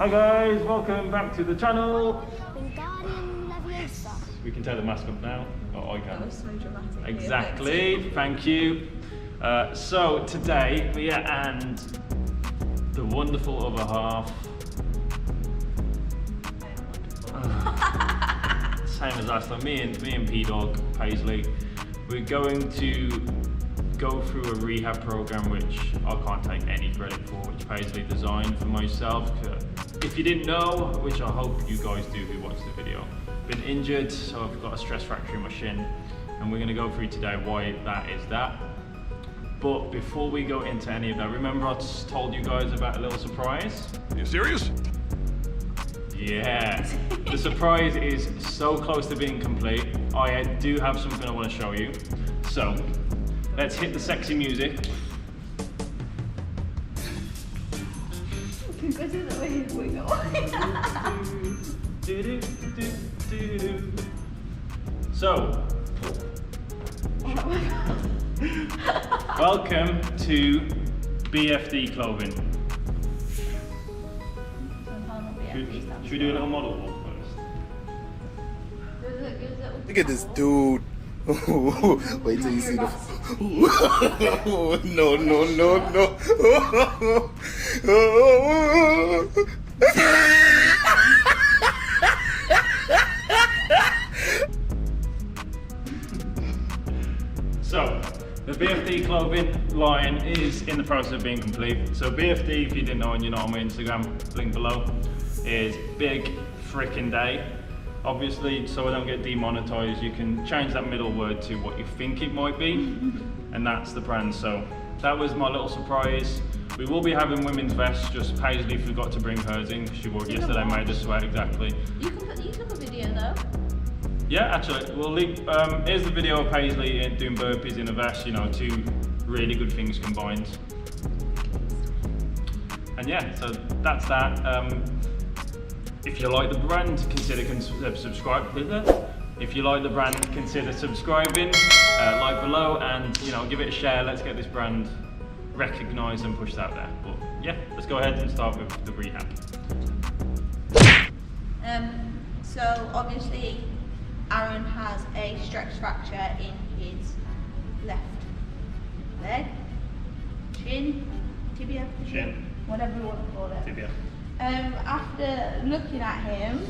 Hi guys, welcome back to the channel. We can take the mask off now. Oh, I can. That was so dramatic. Exactly, thank you. So today we are and the wonderful other half. Same as last time, me and P-Dog, Paisley. We're going to go through a rehab program which I can't take any credit for, which Paisley designed for myself. If you didn't know, which I hope you guys do who watch the video, been injured, so I've got a stress fracture in my shin, and we're going to go through today why that is that. But before we go into any of that, remember I told you guys about a little surprise? Are you serious? Yeah, the surprise is so close to being complete. I do have something I want to show you. So, let's hit the sexy music. Because of the way you wiggle. So, welcome to BFD clothing. Should we do a little model walk first? Look at this dude. Wait till you see the. No. So, the BFD clothing line is in the process of being complete. So BFD, if you didn't know and you're not on my Instagram, link below, is big frickin' day. Obviously, so I don't get demonetized, you can change that middle word to what you think it might be, and that's the brand. So that was my little surprise. We will be having women's vests, just Paisley forgot to bring hers in because she wore it yesterday, made us sweat exactly. You took a video though. Yeah, actually, we'll leave, here's the video of Paisley doing burpees in a vest, you know, two really good things combined. And yeah, so that's that. If you like the brand, consider subscribing. If you like the brand, consider subscribing, like below, and you know, give it a share. Let's get this brand recognised and pushed out there. But yeah, let's go ahead and start with the rehab. So obviously, Aaron has a stress fracture in his left leg, shin, tibia, Shin. whatever you want to call it. Tibia. After looking at him,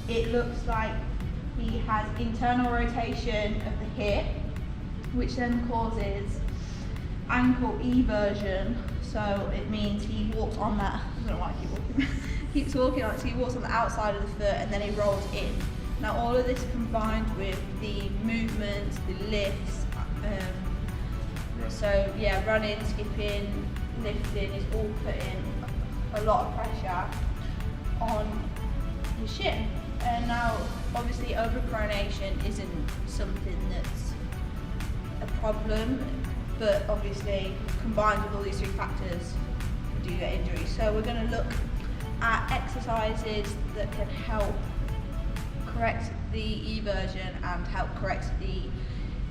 it looks like he has internal rotation of the hip, which then causes ankle eversion. So it means he walks on that. I don't know why I keep walking. Keeps walking on it. So he walks on the outside of the foot and then he rolls in. Now all of this combined with the movements, the lifts. So yeah, running, skipping, lifting is all putting a lot of pressure on your shin. And now obviously overpronation isn't something that's a problem, but obviously combined with all these three factors you do get injuries. So we're going to look at exercises that can help correct the eversion and help correct the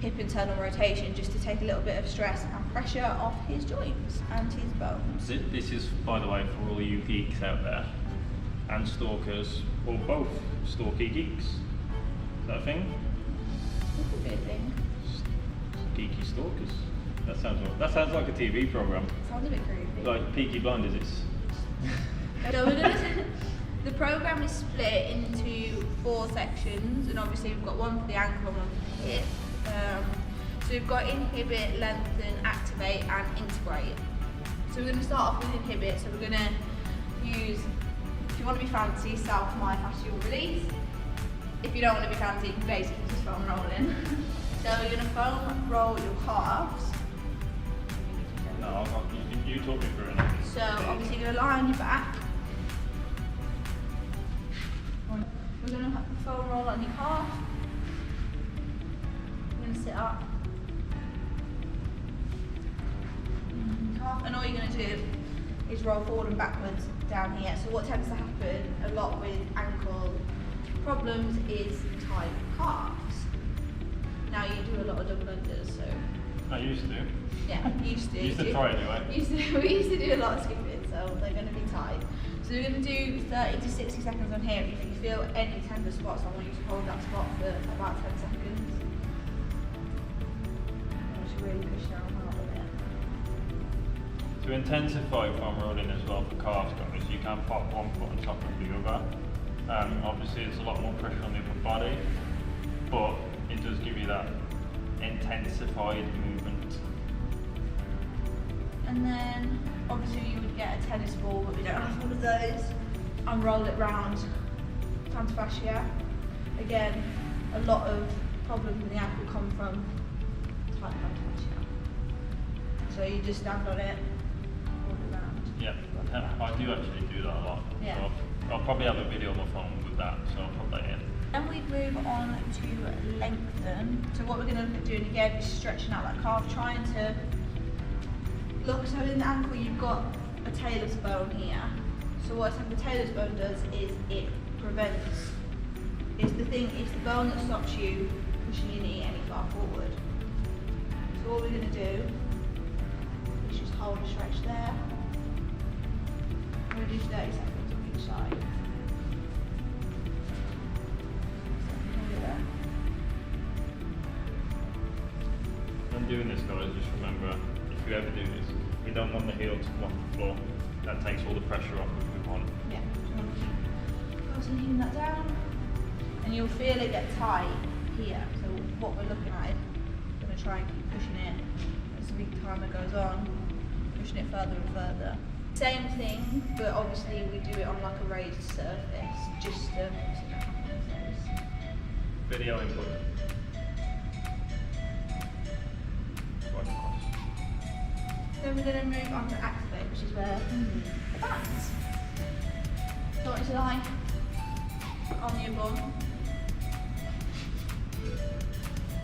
hip internal rotation, just to take a little bit of stress and pressure off his joints and his bones. This is, by the way, for all you geeks out there, and stalkers, or both stalky geeks. Is that a thing? It could be a thing. Geeky stalkers. That sounds like a TV program. Sounds a bit creepy. Like Peaky Blinders. So we're gonna. The program is split into 4 sections, and obviously we've got one for the ankle and one for the hip. So we've got inhibit, lengthen, activate and integrate. So we're going to start off with inhibit. So we're going to use, if you want to be fancy, self-myofascial release. If you don't want to be fancy, you can basically just foam roll in. So we're going to foam roll your calves. No, you talk me through it. So obviously you're going to lie on your back. We're going to foam roll on your calf. Sit up, and all you're going to do is roll forward and backwards down here. So what tends to happen a lot with ankle problems is tight calves. Now you do a lot of double unders, so I used to. Yeah, used to. Used to try anyway. We used to do a lot of skipping, so so they're going to be tight. So we're going to do 30 to 60 seconds on here. If you feel any tender spots, I want you to hold that spot for about 10 seconds. I should really push down hard on it. To intensify foam rolling as well for calves, guys, you can pop one foot on top of the other. Obviously it's a lot more pressure on the upper body, but it does give you that intensified movement. And then obviously you would get a tennis ball, but we don't have one of those, and roll it round plantar fascia. Again, a lot of problems in the ankle come from tight plantar fascia. So you just stand on it, roll it round. Yeah, I do actually do that a lot. Yeah. So I'll probably have a video on my phone with that, so I'll put that in. Then we move on to lengthen. So what we're going to look at doing again is stretching out that calf, trying to look. So in the ankle you've got a talus bone here. So what the talus bone does is it prevents, it's the bone that stops you pushing your knee any far forward. So what we're going to do is just hold a stretch there. We're going to do 30 seconds on each side. When doing this, guys, just remember, if you ever do this, we don't want the heel to come off the floor. That takes all the pressure off if we want. Yeah, passing that down, and you'll feel it get tight here. So what we're looking at is we're going to try and keep pushing it as the timer goes on, pushing it further and further. Same thing, but obviously we do it on like a raised surface, just to Video input. Then we're going to move on to activate, which is where the bands. So what is it like on your bum?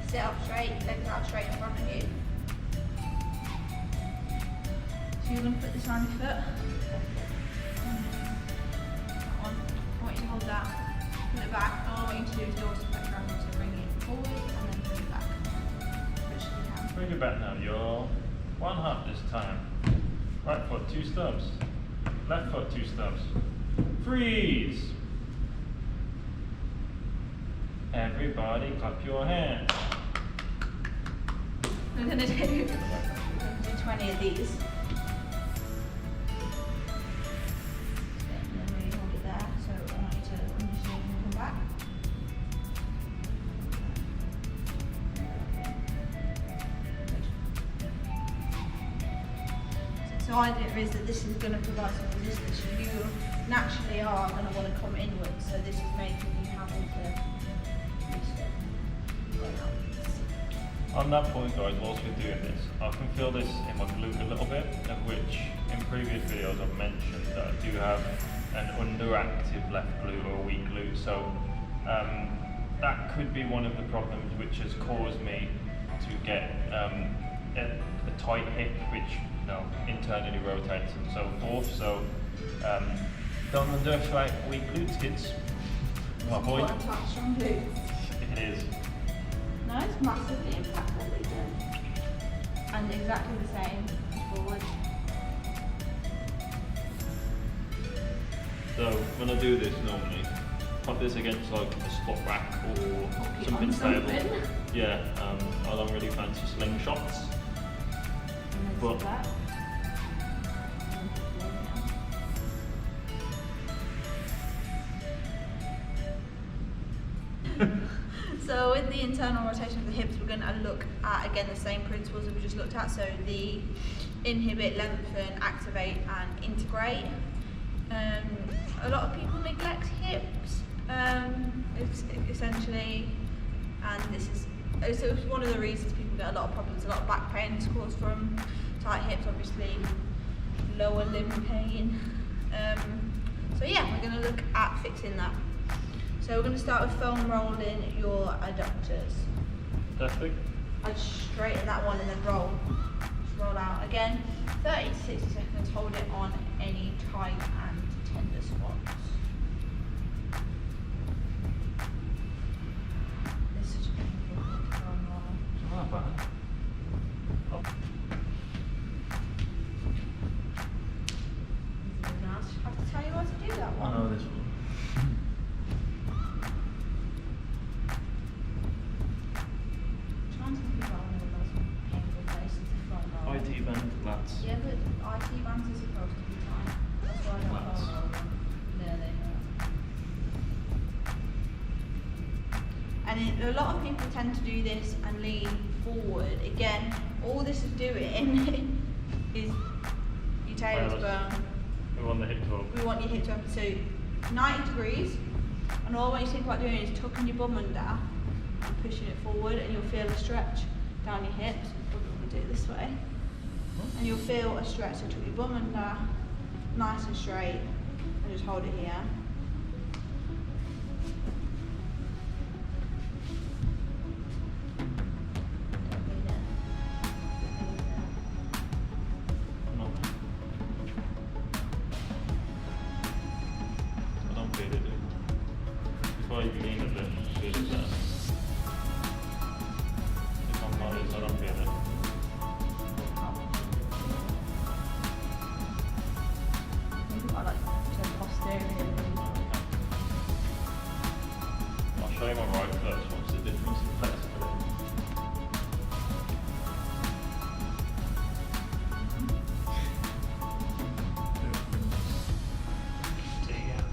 Sit up straight, legs out straight in front of you. So you're going to put this on your foot. That one. I want you to hold that, put it back. All I want you to do is do some pressure on it, so bring it forward and then bring it back. Which you can. Bring it back now, y'all. One hop this time. Right foot, 2 stubs. Left foot, 2 stubs. Freeze! Everybody clap your hands. We're going to do 20 of these. And then we hold it there, so I want you to come back. So the idea is that this is going to provide some resistance. You naturally are going to want to come inwards, so this is making you having to On that point, guys, whilst we're doing this, I can feel this in my glute a little bit, of which in previous videos I've mentioned that I do have an underactive left glute or a weak glute, so that could be one of the problems which has caused me to get a tight hip, which internally rotates and so forth. So don't underestimate weak glutes, kids. My boy. Strong glutes. It is. No, it's massively impactful, and exactly the same forward. So when I do this normally, pop this against like a squat rack or something stable. Yeah, I don't really fancy slingshots. But so with the internal rotation of the hips, we're going to look at, again, the same principles that we just looked at. So the inhibit, lengthen, activate and integrate. A lot of people neglect hips, essentially, and this is so it's one of the reasons people get a lot of problems. A lot of back pain is caused from tight hips, obviously lower limb pain. So yeah, we're going to look at fixing that. So we're going to start with foam rolling your adductors. perfect. I'd straighten that one and then roll. Just roll out again. 30 to 60 seconds, hold it on any tight and tender spots. This is such a painful foam roll. It's not bad. Oh. And a lot of people tend to do this and lean forward. Again, all this is doing is your tail's bone. We want the hip to open. We want your hip to open. So 90 degrees. And all I want you to think about doing is tucking your bum under and pushing it forward, and you'll feel a stretch down your hips. We'll do it this way. And you'll feel a stretch. So tuck your bum under, nice and straight, and just hold it here. I don't feel it. Before you lean a bit, feel it there. If I'm honest, I don't feel it. I like to posterior. I'll show you my right first. What's the difference in flexibility? Yeah.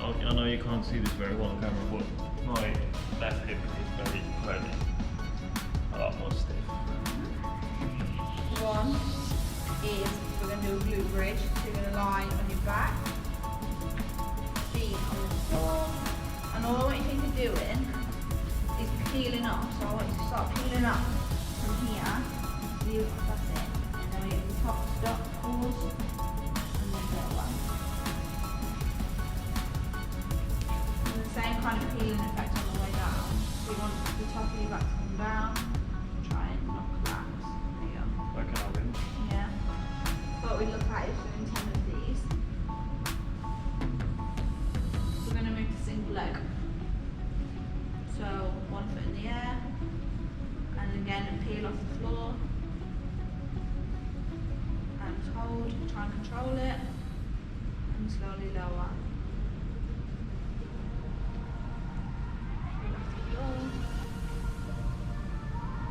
Okay, I know you can't see this very well on camera, but my left hip is very curly. A lot more stiff. One is we're going to do a glute bridge. So you're going to lie on your back, feet on the floor, and all I want you to think of doing is peeling up. So I want you to start peeling up from here. That's it. And then we get the top, stop, pause, and then go one. And the same kind of peeling effect on the way down. So you want the top of your back to come down. Try and not collapse. There you go. Where can I win? Yeah. What we look at is doing 10 of these. We're going to move to single leg. So 1 foot in the air, and again peel off the floor, and hold, try and control it, and slowly lower. Peel off the floor.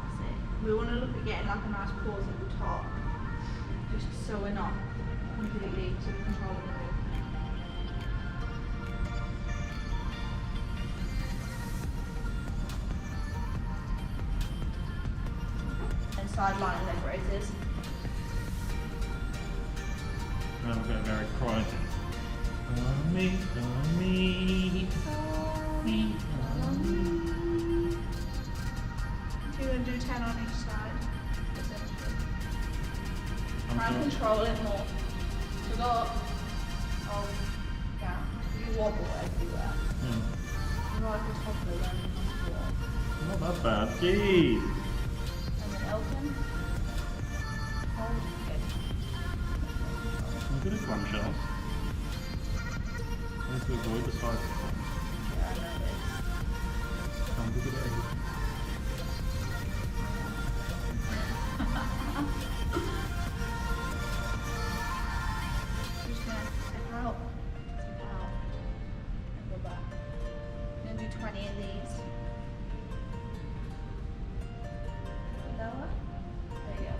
That's it. We want to look at getting like a nice pause at the top, just so we're not completely controlling the movement. And sideline leg raises. Now I'm going very quiet. On me, on me, on me, on me. So you're going to do 10 on each side. I'm Try and sorry. control it more. So go up, hold, down. You wobble everywhere. You're like a toddler learning how to walk. Not that bad. Jeez. And then open. Hold, good. I'm good at clamshells. I need to avoid the side. Yeah, I know this. I'm good at everything. You're just going to step out, and go back. You're going to do 20 of these. Lower. There you go.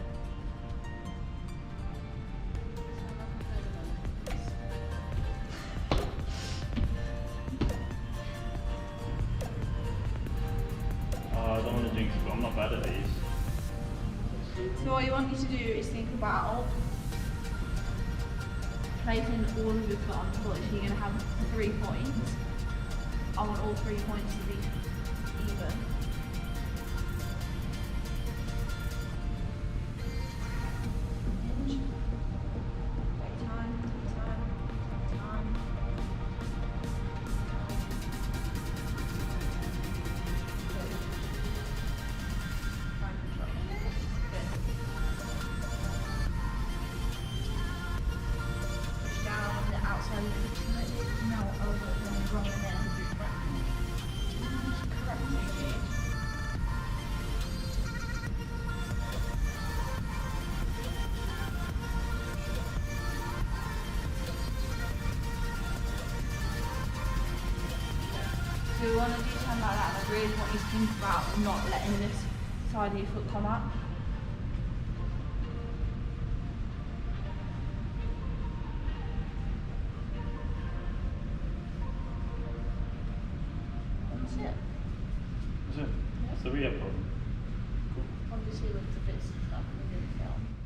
I don't want to jinx it, but I'm not bad at these. So what you want you to do is think about placing all of your foot on the foot. So you're going to have 3 points. I want all 3 points to be even. Hinge. Wait time. Good. Try and control it. Good. Push down on the outside of the knee. No, over when you're rolling in. Correct me, dude. So we want to do something like that, and I really want you to think about not letting this side of your foot come up. That's it. That's it. That's the rehab problem. Obviously lots of bits of stuff we didn't film.